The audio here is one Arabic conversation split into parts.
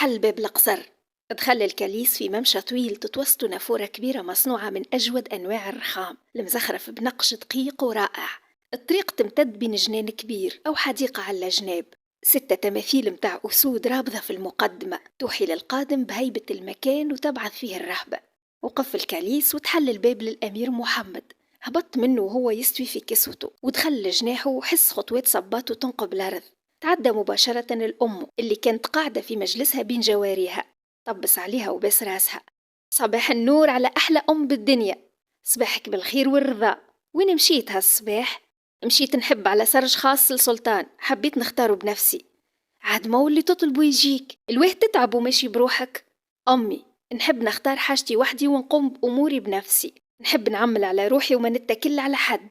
حل باب القصر. دخل الكليس في ممشى طويل تتوسط نافورة كبيرة مصنوعة من أجود أنواع الرخام المزخرف بنقش دقيق ورائع. الطريق تمتد بين جنان كبير أو حديقة على جناب، 6 تماثيل متاع أسود رابضة في المقدمة توحي للقادم بهيبة المكان وتبعث فيه الرهبة. وقف الكليس وتحل الباب للأمير محمد. هبط منه وهو يستوي في كسوته ودخل لجناحه وحس خطوات صباته تنقب الأرض. تعدى مباشرة الأم اللي كانت قاعدة في مجلسها بين جواريها، طبس عليها وبس راسها. صباح النور على أحلى أم بالدنيا، صباحك بالخير والرضا. وين مشيت هالصباح؟ مشيت نحب على سرج خاص للسلطان، حبيت نختاره بنفسي. عاد ما اللي تطلبه يجيك، الواه تتعب وماشي بروحك. أمي، نحب نختار حاجتي وحدي ونقوم بأموري بنفسي، نحب نعمل على روحي وما نتكل على حد.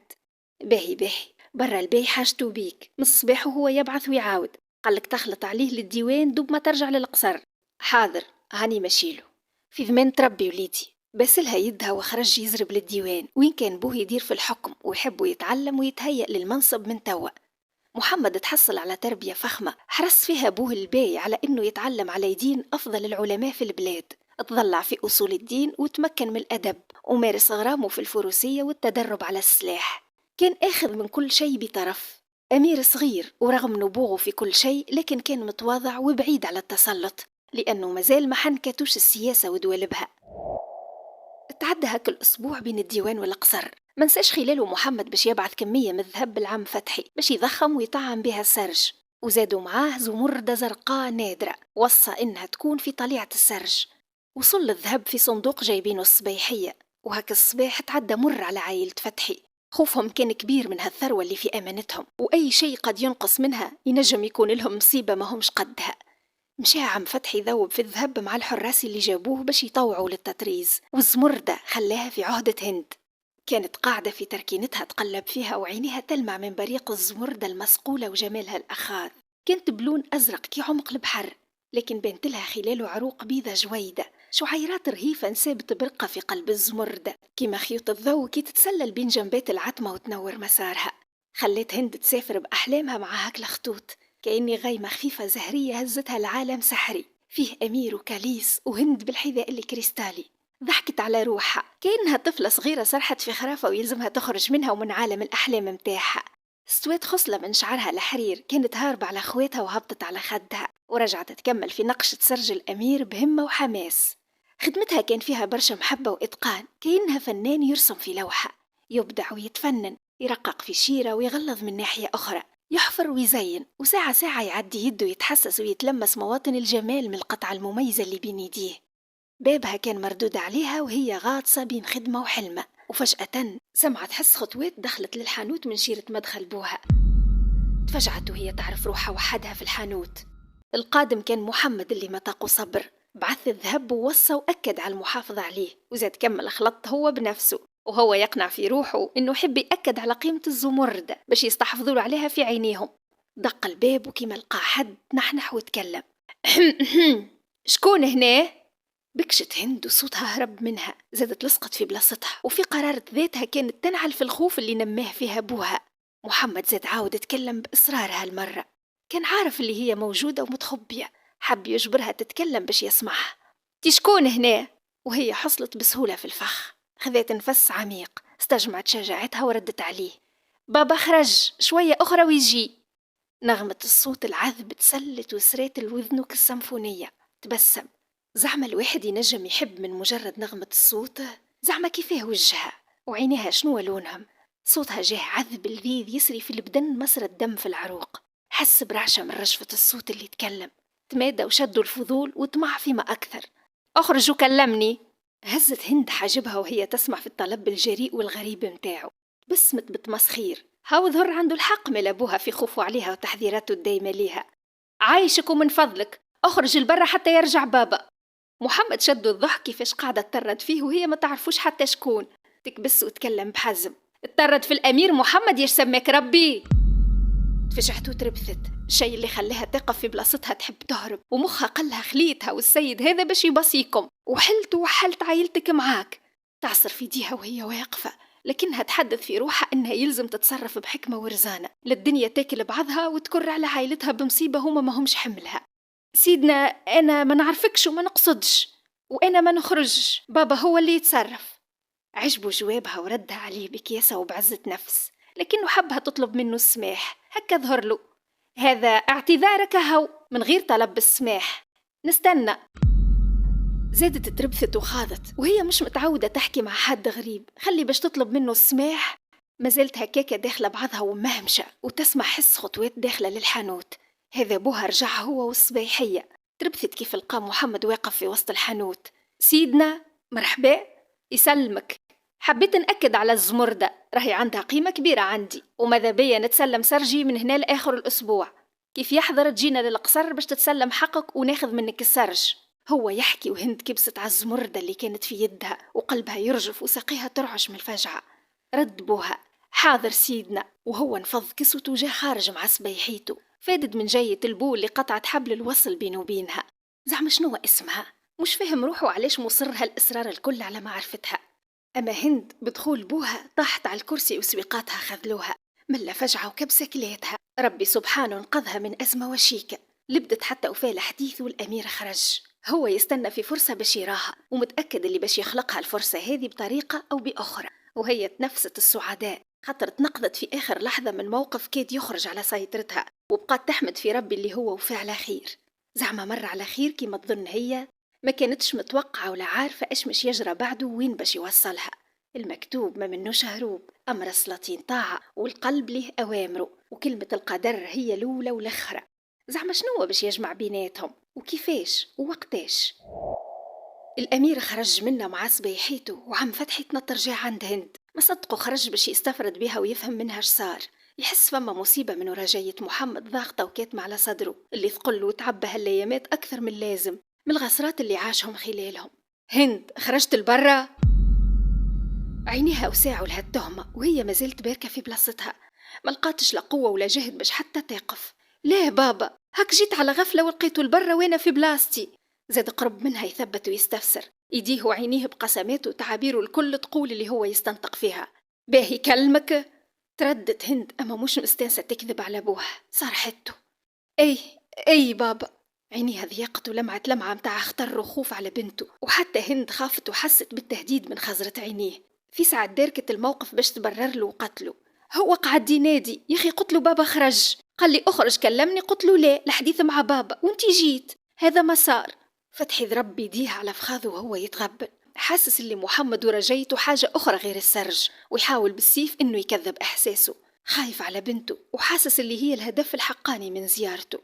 باهي باهي، برا الباي حاجته بيك من الصباح وهو يبعث ويعاود، قالك تخلط عليه للديوان دوب ما ترجع للقصر. حاضر، هاني مشيله. في ذمان تربي وليدي، باسلها يدها وخرج يزرب للديوان وين كان بوه يدير في الحكم ويحب يتعلم ويتهيأ للمنصب من توا. محمد تحصل على تربية فخمة، حرص فيها بوه الباي على انه يتعلم على يدين افضل العلماء في البلاد، تضلع في اصول الدين وتمكن من الادب ومارس غرامه في الفروسية والتدرب على السلاح. كان اخذ من كل شيء بطرف، امير صغير ورغم نبوغه في كل شيء لكن كان متواضع وبعيد على التسلط، لانه مازال ما حنكتوش السياسة ودولبها. تعدى هاك الأسبوع بين الديوان والقصر، منساش خلاله محمد باش يبعث كمية من الذهب بالعم فتحي باش يضخم ويطعم بها السرج، وزادوا معاه زمردة زرقاء نادرة وصى إنها تكون في طليعة السرج. وصل الذهب في صندوق جايبينه الصبيحية، وهاك الصباح تعدى مر على عائلة فتحي. خوفهم كان كبير من هالثروة اللي في أمانتهم، وأي شيء قد ينقص منها ينجم يكون لهم مصيبة ما همش قدها. مشى عم فتحي ذوب في الذهب مع الحراس اللي جابوه باش يطوعوا للتطريز، والزمردة خلاها في عهدة هند. كانت قاعدة في تركينتها تقلب فيها وعينيها تلمع من بريق الزمردة المصقولة وجمالها الأخاذ. كانت بلون أزرق كي عمق البحر، لكن بنت لها خلاله عروق بيضة جويدة، شعيرات رهيفة انسابت برقة في قلب الزمردة كيما خيوط الضوء كي تتسلل بين جنبات العتمة وتنور مسارها. خلت هند تسافر بأحلامها مع هاك الخطوط، كأني غيمة خفيفة زهرية هزتها لعالم سحري فيه أمير وكاليس وهند بالحذاء الكريستالي. ضحكت على روحها كأنها طفلة صغيرة سرحت في خرافة ويلزمها تخرج منها ومن عالم الأحلام متاعها. استوت خصلة من شعرها الحرير كانت هاربة على خواتها وهبطت على خدها، ورجعت تكمل في نقشة سرج الأمير بهمة وحماس. خدمتها كان فيها برشا محبة وإتقان، كأنها فنان يرسم في لوحة، يبدع ويتفنن، يرقق في شيرة ويغلظ من ناحية أخرى، يحفر ويزين، وساعة ساعة يعدي يده يتحسس ويتلمس مواطن الجمال من القطعة المميزة اللي بين يديه. بابها كان مردود عليها وهي غاطسة بين خدمة وحلمة، وفجأة سمعت حس خطوات دخلت للحانوت من شيرة مدخل بوها. تفجعت وهي تعرف روحها وحدها في الحانوت. القادم كان محمد اللي ما طاقه صبر، بعث الذهب ووصى وأكد على المحافظة عليه، وزاد كمل خلط هو بنفسه، وهو يقنع في روحه إنه حب يأكد على قيمة الزمردة باش يستحفظوا عليها في عينيهم. دق الباب وكيما لقى حد نحنح وتكلم. شكون هنا؟ بكشت هند وصوتها هرب منها، زادت لصقت في بلاصتها وفي قرارة ذاتها كانت تنعل في الخوف اللي نماه فيها أبوها. محمد زاد عاود يتكلم بإصرار هالمرة، كان عارف اللي هي موجودة ومتخبية، حب يجبرها تتكلم باش يسمعها. تشكون هنا؟ وهي حصلت بسهولة في الفخ، خذت نفس عميق، استجمعت شجاعتها وردت عليه. بابا خرج شوية أخرى ويجي. نغمة الصوت العذب تسلت وسريت الوذن كالسمفونية. تبسم، زعما الواحد ينجم يحب من مجرد نغمة الصوت؟ زعما كيفاه وجهها وعينيها شنو لونهم؟ صوتها جاه عذب لذيذ يسري في البدن مسرى الدم في العروق. حس برعشة من رجفة الصوت اللي تكلم، تمادى وشدوا الفضول وطمع فيما أكثر. أخرج وكلمني. هزت هند حاجبها وهي تسمع في الطلب الجريء والغريب متاعه، بسمت بتمسخير. هاو ظهر عنده الحق من أبوها في خوفه عليها وتحذيراته الدايمة ليها. عايشك ومن فضلك أخرج البرة حتى يرجع بابا. محمد شدوا الضحك كيفاش قاعدة تطرد فيه وهي ما تعرفوش حتى شكون، تكبس وتكلم بحزم. تطرد في الأمير محمد يسميك ربي. تفجعت وتربثت، الشيء اللي خلاها تقف في بلاصتها تحب تهرب، ومخها قلها خليتها والسيد هذا باش يبصيكم، وحلت وحلت عائلتك معاك. تعصر في يديها وهي واقفة، لكنها تحدث في روحها إنها يلزم تتصرف بحكمة ورزانة، للدنيا تاكل بعضها وتكر على عائلتها بمصيبة هما ما همش حملها. سيدنا أنا ما نعرفكش وما نقصدش، وأنا ما نخرجش، بابا هو اللي يتصرف. عجبه جوابها وردها عليه بكياسة وبعزة نفس، لكنه حبها تطلب منه السماح. هكا ظهر له هذا اعتذارك هو من غير طلب السماح، نستنى. زادت تربثت وخاضت وهي مش متعودة تحكي مع حد غريب، خلي باش تطلب منه السماح. ما زالت هكاكا داخلة بعضها ومهمشة وتسمع حس خطوات داخلة للحانوت. هذا بوها رجع هو والصبيحية. تربثت كيف لقى محمد واقف في وسط الحانوت. سيدنا مرحبا، يسلمك. حبيت نأكد على الزمردة، راهي عندها قيمة كبيرة عندي، وماذا بيا نتسلم سرجي من هنا لآخر الأسبوع. كيف يحضر تجينا للقصر باش تتسلم حقك وناخذ منك السرج. هو يحكي وهند كبست على الزمردة اللي كانت في يدها وقلبها يرجف وساقيها ترعش من الفجعة. رد بوها حاضر سيدنا، وهو نفض كسوته وجا خارج مع صبيحيته. فادد من جاية البو اللي قطعت حبل الوصل بينه وبينها. زعما شنو اسمها؟ مش فهم روحه علاش مصر هالإصرار الكل على معرفتها. أما هند بدخول بوها طاحت على الكرسي وسويقاتها خذلوها. ملا فجعة وكبسة كليتها. ربي سبحانه انقذها من أزمة وشيكة. لبدت حتى وفاة الحديث والأمير خرج. هو يستنى في فرصة باش يراها، ومتأكد اللي باش يخلقها الفرصة هذه بطريقة أو بأخرى. وهي تنفست السعداء خاطر تنقذت في آخر لحظة من موقف كاد يخرج على سيطرتها، وبقات تحمد في ربي اللي هو وفى على خير. زعما مر على خير كما تظن هي. ما كانتش متوقعة ولا عارفة إيش مش يجرى بعده وين باش يوصلها. المكتوب ما منوش هروب، أمر السلاطين طاعة والقلب له أوامره، وكلمة القدر هي الأولى والأخرى. زعما شنو باش يجمع بيناتهم وكيفاش ووقتاش. الأمير خرج منا مع صبيحيته وعم فتحي تنطر جا عند هند. ما صدقوا خرج باش يستفرد بها ويفهم منها شصار. يحس فما مصيبة من رجاية محمد ضاغطة وكاتمة على صدره، اللي ثقله وتعبى هالأيامات أكثر من اللازم من الغسرات اللي عاشهم خلالهم. هند خرجت البرة؟ عينيها وساعوا لها التهمة وهي ما زالت باركة في بلاصتها. ما لقاتش لا قوة ولا جهد باش حتى تقف. ليه بابا هك جيت على غفلة ولقيته البرة وانا في بلاستي. زاد قرب منها يثبت ويستفسر، ايديه وعينيه بقسماته وتعابيره الكل تقول اللي هو يستنطق فيها. باهي كلمك؟ تردت هند أما مش مستانسة تكذب على أبوها. صرحته أي أي بابا. عينيها ضيقت ولمعت لمعة متاع اختر وخوف على بنته، وحتى هند خافت وحست بالتهديد من خزرة عينيه. في ساعة داركت الموقف باش تبرر له وقتله. هو قعد ينادي يا أخي، قلت له بابا خرج، قال لي أخرج كلمني، قلت له لا الحديث مع بابا وانتي جيت، هذا ما صار. فتحي ضرب بيديه على فخاذه وهو يتغبن، حاسس اللي محمد ورجيته حاجة أخرى غير السرج، ويحاول بالسيف إنه يكذب إحساسه. خايف على بنته وحاسس اللي هي الهدف الحقاني من زيارته.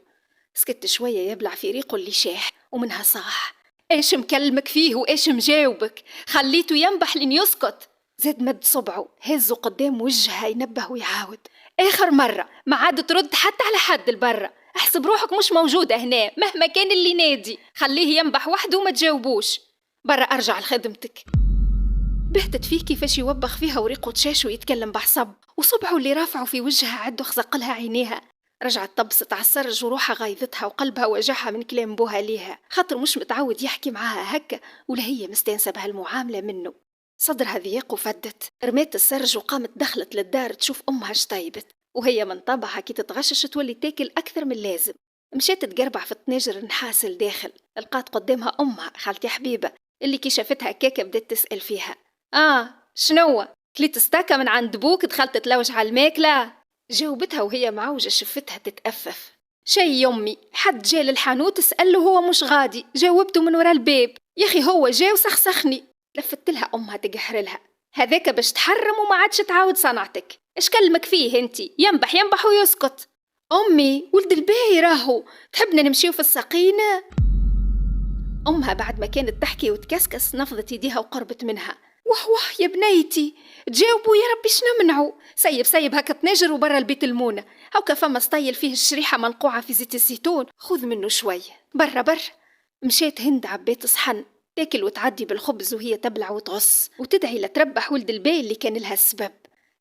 سكت شوية يبلع في ريقه اللي شاح، ومنها صاح ايش مكلمك فيه وايش مجاوبك؟ خليته ينبح لين يسكت. زاد مد صبعه هزه قدام وجهها ينبه ويعاود. اخر مرة ما عاد ترد حتى على حد البرة، احسب روحك مش موجودة هنا مهما كان اللي نادي، خليه ينبح وحده وما تجاوبوش. برا ارجع لخدمتك. بهتت فيه كيفاش يوبخ فيها وريقه تشاش ويتكلم بحصب، وصبعه اللي رافعه في وجهها عده خزقلها عينيها. رجعت طبست على السرج وروحها غايظتها وقلبها وجعها من كلام بوها ليها، خاطر مش متعود يحكي معاها هكا ولا هي مستانسة بهالمعاملة منه. صدرها ضيق وفدت، رميت السرج وقامت دخلت للدار تشوف أمها شطيبت، وهي من طبعها كي تتغشش تولي تاكل أكثر من لازم. مشيت تقربع في الطناجر النحاس الداخل، لقات قدامها أمها خالتي حبيبة اللي كي شافتها كاكا بدت تسأل فيها. شنو كليت استاكا من عند بوك دخلت تلوج على الماكلة؟ جاوبتها وهي معوجة شفتها تتأفف. شي يمي، حد جا للحانوت تسأله هو مش غادي، جاوبته من ورا الباب. يا أخي هو جا وسخسخني. لفت لها أمها تقحر لها، هذاك باش تحرم وما عادش تعاود صنعتك. إيش كلمك فيه انتي؟ ينبح ينبح ويسكت. أمي ولد الباهي راهو، تحبنا نمشيو في السقينة؟ أمها بعد ما كانت تحكي وتكسكس نفضت يديها وقربت منها. واه يا بنيتي تجاوبوا يا ربي شنو منعو؟ سيب هكا تناجر وبرا البيت المونة، هاكا فما سطيل فيه الشريحة منقوعة في زيت الزيتون، خذ منه شوية برا. مشيت هند عبيت صحن تاكل وتعدي بالخبز وهي تبلع وتغص وتدعي لتربح ولد الباي اللي كان لها السبب.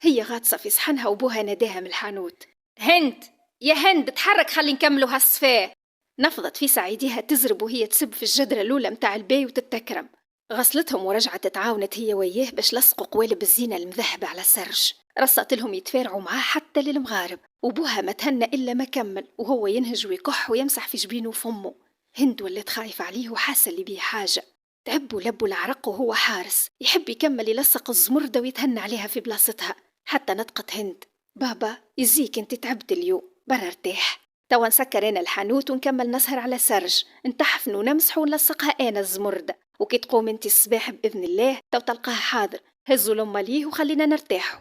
هي غاطسة في صحنها وبوها ناداها من الحانوت. هند يا هند تحرك خلي نكملوا هالصفاه. نفضت في سعيديها تزرب وهي تسب في الجدرة الأولى متاع الباي وتتكرم. غسلتهم ورجعت تعاونت هي وياه باش لصقوا قوالب الزينة المذهبة على السرج. رصت لهم يتفارعوا معاه حتى للمغارب، وبوها ما تهنى إلا ما كمل وهو ينهج ويكح ويمسح في جبينه وفمه. هند ولت خايفة عليه وحاسة اللي بيه حاجة. تعب ولب العرق وهو حارس يحب يكمل يلصق الزمردة ويتهنى عليها في بلاصتها. حتى نطقت هند: بابا يزيك انت تعبت اليوم، برا ارتاح. توا نسكر انا الحانوت ونكمل نسهر على سرج، نتحفن ونمسح ونلصقها انا الزمردة، وكي تقوم انت الصباح بإذن الله تو تلقاها حاضر. هزوا لما ليه وخلينا نرتاحوا.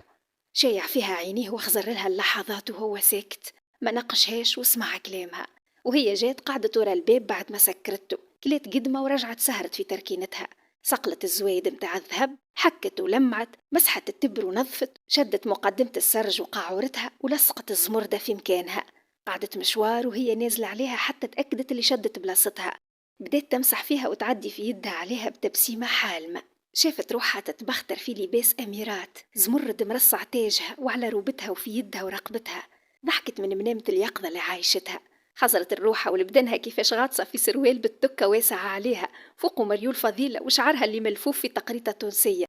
شايع فيها عينيه وخزر لها اللحظات وهو ساكت، ما نقشهاش وسمع كلامها. وهي جات قعدت ورا الباب بعد ما سكرته، كليت قدمة ورجعت سهرت في تركينتها. صقلت الزوايد متاع الذهب، حكت ولمعت، مسحت التبر ونظفت، شدت مقدمة السرج وقاعورتها ولصقت الزمردة في مكانها. قعدت مشوار وهي نازلة عليها حتى تأكدت اللي شدت بلاصتها. بدأت تمسح فيها وتعدي في يدها عليها بتبسيمة حالمة. شافت روحها تتبختر في لباس أميرات، زمرد مرصع تاجها وعلى روبتها وفي يدها ورقبتها. ضحكت من منامة اليقظة اللي عايشتها. حضرت الروحة ولبدنها كيفاش غاطسة في سروال بالتكة واسعة عليها، فوقه مريول فضيلة وشعرها اللي ملفوف في تقريطة تونسية.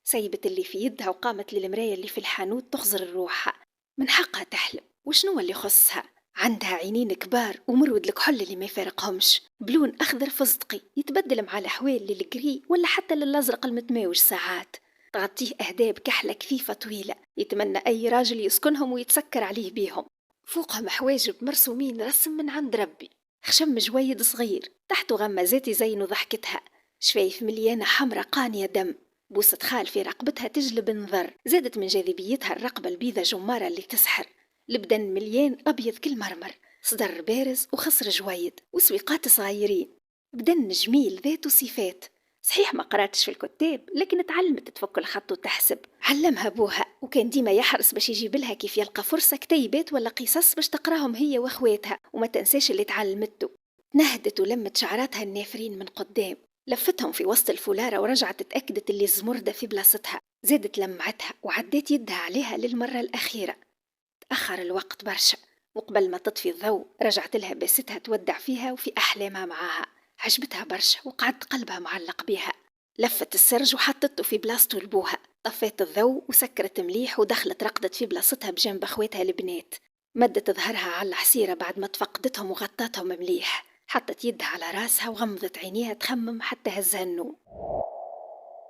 سيبت اللي في يدها وقامت للمراية اللي في الحانوت تخزر الروحة. من حقها تحلم، وشنو اللي خصها؟ عندها عينين كبار ومرود الكحل اللي ما يفارقهمش، بلون أخضر فزدقي يتبدل مع الأحوال للقري ولا حتى للأزرق المتماوج ساعات. تغطيه أهداب كحلة كثيفة طويلة يتمنى أي راجل يسكنهم ويتسكر عليه بيهم. فوقهم حواجب مرسومين رسم من عند ربي، خشم جويد صغير تحته غمازات يزينوا ضحكتها، شفايف مليانة حمرة قانية دم، بوسة خال في رقبتها تجلب نظر، زادت من جاذبيتها الرقبة البيضة جمارة اللي تسحر. البدن مليان أبيض كالمرمر، صدر بارز وخصر جويد وسويقات صغيرين. بدن جميل ذاته صفات. صحيح ما قراتش في الكتاب، لكن تعلمت تفك الخط وتحسب. علمها أبوها وكان ديما يحرص باش يجيب لها كيف يلقى فرصة كتيبات ولا قصص باش تقراهم هي واخواتها وما تنساش اللي تعلمته. نهدت ولمت شعراتها النافرين من قدام، لفتهم في وسط الفولارة ورجعت تأكدت اللي الزمردة في بلاصتها. زادت لمعتها وعدت يدها عليها للمرة الأخيرة. تأخر الوقت برشا، وقبل ما تطفي الضوء رجعت لها باستها تودع فيها وفي أحلامها معاها. عجبتها برشا وقعدت قلبها معلق بيها. لفت السرج وحطته في بلاصته لبوها، طفيت الضوء وسكرت مليح ودخلت رقدت في بلاصتها بجنب أخواتها البنات. مدت ظهرها على الحسيرة بعد ما تفقدتهم وغطتهم مليح، حطت يدها على راسها وغمضت عينيها تخمم حتى هزها النوم.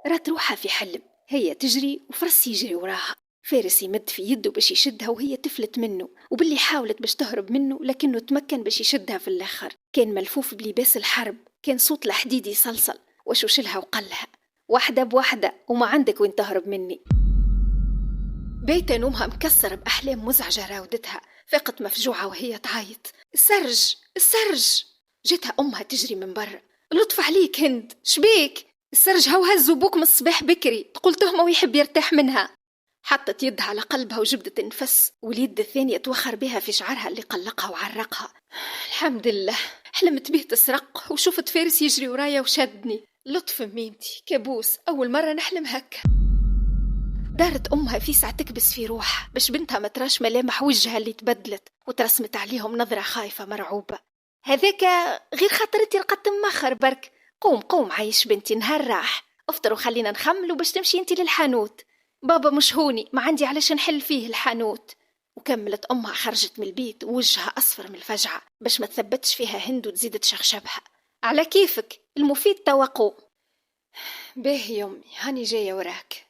رات روحها في حلم، هي تجري وفرس يجري وراها، فارس يمد في يده باش يشدها وهي تفلت منه، وباللي حاولت باش تهرب منه لكنه تمكن باش يشدها في الآخر. كان ملفوف بلباس الحرب، كان صوت الحديد يصلصل وشوشلها وقلها: واحدة بواحدة وما عندك وين تهرب مني. بيت نومها مكسر بأحلام مزعجة راودتها، فاقت مفجوعة وهي تعيط: السرج السرج. جتها أمها تجري من برا: لطف عليك هند، شبيك؟ السرج هاو هزوا بوك من الصباح بكري، تقول تهمة ويحب يرتاح منها. حطت يدها على قلبها وجبدت النفس، واليد الثانية توخر بها في شعرها اللي قلقها وعرقها. الحمد لله، حلمت به تسرق وشفت فارس يجري ورايا وشدني. لطف ميمتي، كابوس، أول مرة نحلم هكا. دارت أمها في ساعة تكبس في روحها باش بنتها ما تراش ملامح وجهها اللي تبدلت، وترسمت عليهم نظرة خايفة مرعوبة. هذاك غير خاطرتي رقدت مخر برك. قوم قوم عايش بنتي، نهار راح، افطر وخلينا نخملوا باش تمشي انتي للحانوت. بابا مش هوني، ما عندي علاش نحل فيه الحانوت. وكملت أمها خرجت من البيت ووجهها أصفر من الفجعة باش ما تثبتش فيها هند وتزيد تشخشبها. على كيفك، المفيد توقو. باهي يمي، هاني جاية وراك.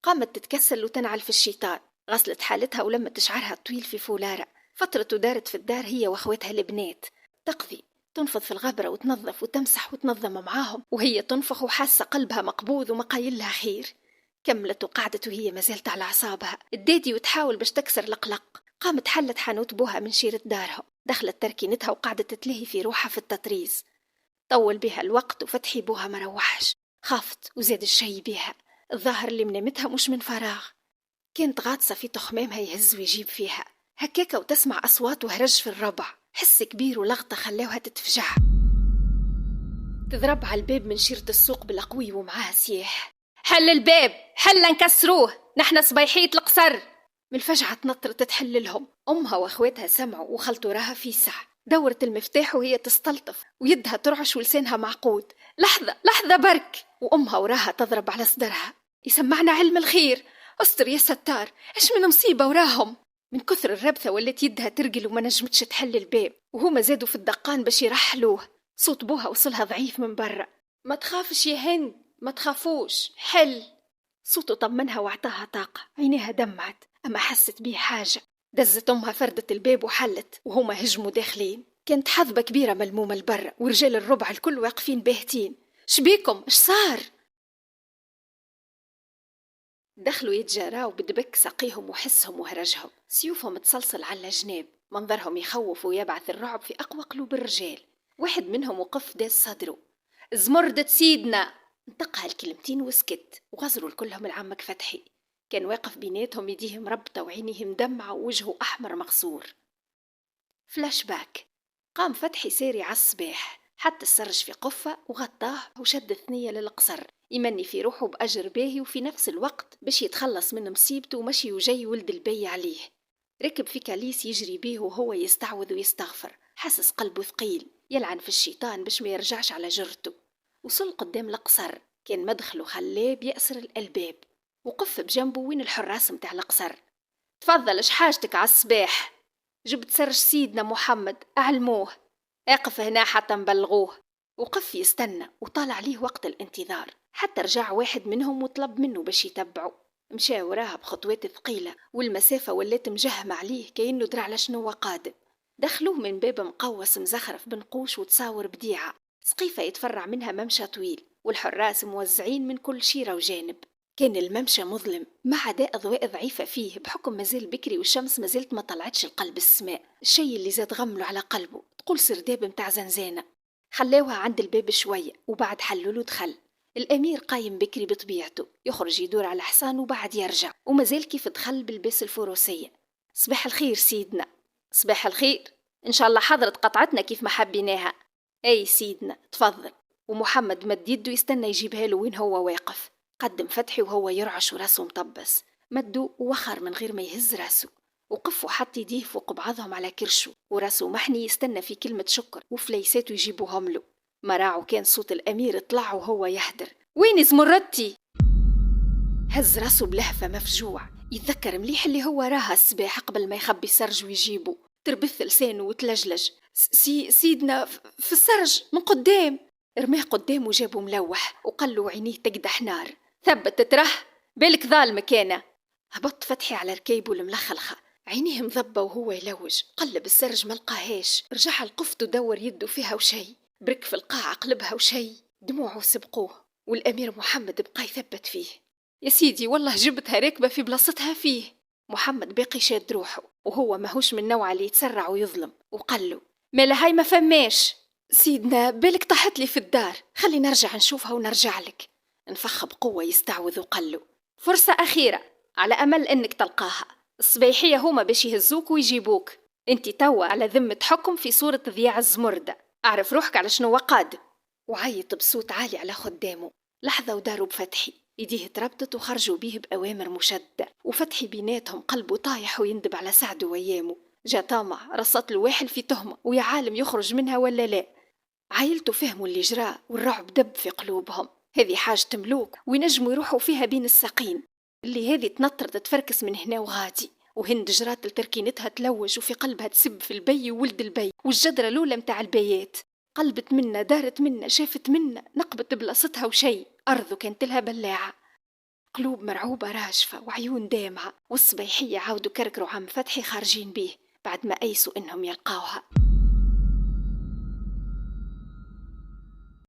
قامت تتكسل وتنعل في الشيطان، غسلت حالتها ولمت شعرها الطويل في فولارة، فترة ودارت في الدار هي واخواتها البنات، تقضي تنفض في الغبرة وتنظف وتمسح وتنظم معاهم وهي تنفخ وحاسة قلبها مقبوض ومقايل لها خير. كملت وقعدت وهي ما زالت على أعصابها الدادي وتحاول باش تكسر القلق. قامت حلت حانوت بوها من شيرة دارها، دخلت تركينتها وقعدت تتلهي في روحها في التطريز. طول بها الوقت وفتحي بوها ما روحش، خافت وزاد الشي بها. الظاهر اللي منامتها مش من فراغ، كانت غاطسة في تخمامها يهز ويجيب فيها هكاكا وتسمع أصوات وهرج في الربع، حس كبير ولغطة خلاوها تتفجع. تضرب على الباب من شيرة السوق بالقوي ومعاها سياح: حل الباب، حل نكسروه، نحن صبيحية القصر. من الفجعة تنطرت تحل لهم. أمها وأخواتها سمعوا وخلطوا راها في سح، دورت المفتاح وهي تستلطف ويدها ترعش ولسانها معقود: لحظة لحظة برك. وأمها وراها تضرب على صدرها: يسمعنا علم الخير، استر يا ستار، ايش من مصيبة وراهم. من كثر الربثة ولت يدها ترجل وما نجمتش تحل الباب، وهما زادوا في الدقان باش يرحلوه. صوت بوها وصلها ضعيف من برا. ما تخافش يا هند، ما تخافوش، حل. صوته طمنها وعطاها طاقة. عينيها دمعت أما حست بيه حاجة. دزت أمها، فردت الباب وحلت، وهما هجموا داخلين. كانت حظبة كبيرة ملمومة لبرا، ورجال الربع الكل واقفين باهتين. شبيكم؟ اش صار؟ دخلوا يتجاراو بدبك ساقيهم وحسهم وهرجهم، سيوفهم تصلصل على جناب، منظرهم يخوف ويبعث الرعب في أقوى قلوب الرجال. واحد منهم وقف داس صدره. زمردة سيدنا. انطقها الكلمتين وسكت، وغزروا الكلهم العمك فتحي. كان واقف بيناتهم، يديه مربطة وعينيه مدمعة ووجهه أحمر مغصور. فلاش باك. قام فتحي ساري على الصباح، حتى السرج في قفة وغطاه وشد الثنية للقصر، يمني في روحه بأجر باهي، وفي نفس الوقت باش يتخلص من مصيبته ومشي وجاي ولد البي عليه. ركب في كاليس يجري بيه وهو يستعوذ ويستغفر، حسس قلبه ثقيل، يلعن في الشيطان باش ما يرجعش على جرته. وصل قدام القصر، كان مدخله خلاب يأسر الألباب، وقف بجنبه وين الحراس متاع القصر. تفضل، اش حاجتك على الصباح؟ جبت سرج سيدنا محمد، أعلموه. اقف هنا حتى نبلغوه. وقف يستنى وطال عليه وقت الانتظار، حتى رجع واحد منهم وطلب منه باش يتبعه. مشى وراها بخطوات ثقيلة، والمسافة ولات مجهمة عليه كأنه درع على شنو قادم. دخلوه من باب مقوس مزخرف بنقوش وتصاور بديعة، سقيفة يتفرع منها ممشى طويل، والحراس موزعين من كل شيرة وجانب. كان الممشى مظلم ما عدا أضواء ضعيفة فيه، بحكم مازال بكري والشمس مازالت ما طلعتش القلب السماء، الشيء اللي زاد غمله على قلبه، تقول سرداب متاع زنزانة. خلاوها عند الباب شوية وبعد حلولو دخل. الأمير قايم بكري بطبيعته، يخرج يدور على حصان وبعد يرجع، ومازال كيف دخل بالباس الفروسية. صباح الخير سيدنا. صباح الخير، إن شاء الله حضرت قطعتنا كيف ما حبيناها. أي سيدنا تفضل. ومحمد مد يده يستنى يجيبها له وين هو واقف. قدم فتحي وهو يرعش وراسه مطبس، مده ووخر من غير ما يهز راسه، وقف وحط يديه فوق بعضهم على كرشه، وراسه محني يستنى في كلمة شكر وفليساته يجيبوهم له. مراعو كان صوت الأمير طلع وهو يهدر. وين زمردتي؟ هز راسه بلهفة مفجوع، يتذكر مليح اللي هو راها الصباح قبل ما يخبي سرج ويجيبه. تربث لسانه وتلجلج. سيدنا في السرج من قدام. رماه قدام وجابه ملوح، وقلوا عينيه تقدح نار. ثبت تره، بالك ظالمة كان. هبط فتحي على ركيبه الملخلخة، عينيه مضبة وهو يلوج. قلب السرج ملقاهاش، رجع القفت ودور يده فيها وشي، برك في القاعة قلبها وشي. دموعه سبقوه، والأمير محمد بقى يثبت فيه. يا سيدي والله جبتها راكبة في بلاصتها فيه. محمد باقي شاد روحه، وهو ماهوش من نوع اللي يتسرع ويظلم، وقال له مالا هاي ما فماش. سيدنا بالك طاحت لي في الدار، خلي نرجع نشوفها ونرجع لك. انفخ بقوة يستعوذ وقال له فرصة أخيرة، على أمل أنك تلقاها. الصبيحية هما باش يهزوك ويجيبوك، انت توا على ذمة حكم في صورة ضياع الزمردة، أعرف روحك على شنو قادم. وعيط بصوت عالي على خدامه. لحظة وداروا بفتحي، يديه تربطت وخرجوا بيه بأوامر مشدة، وفتحي بيناتهم قلبه طايح ويندب على سعده ويامه. جا طامع رصت له واحد في تهمة، ويا عالم يخرج منها ولا لا. عائلته فهموا اللي جرى، والرعب دب في قلوبهم. هذه حاجة ملوك وينجموا يروحوا فيها بين الساقين. اللي هذه تنطر تتفركس من هنا وغادي، وهند جرات لتركينتها تلوج، وفي قلبها تسب في البي وولد البي والجدرة الأولى متاع البيات. قلبت منا، دارت منا، شافت منا، نقبت بلاصتها وشي. أرضه كانت لها بلاعة، قلوب مرعوبة راشفة وعيون دامعة. والصبيحية عاودوا كركروا عم فتحي خارجين بيه بعد ما أيسوا إنهم يلقاوها.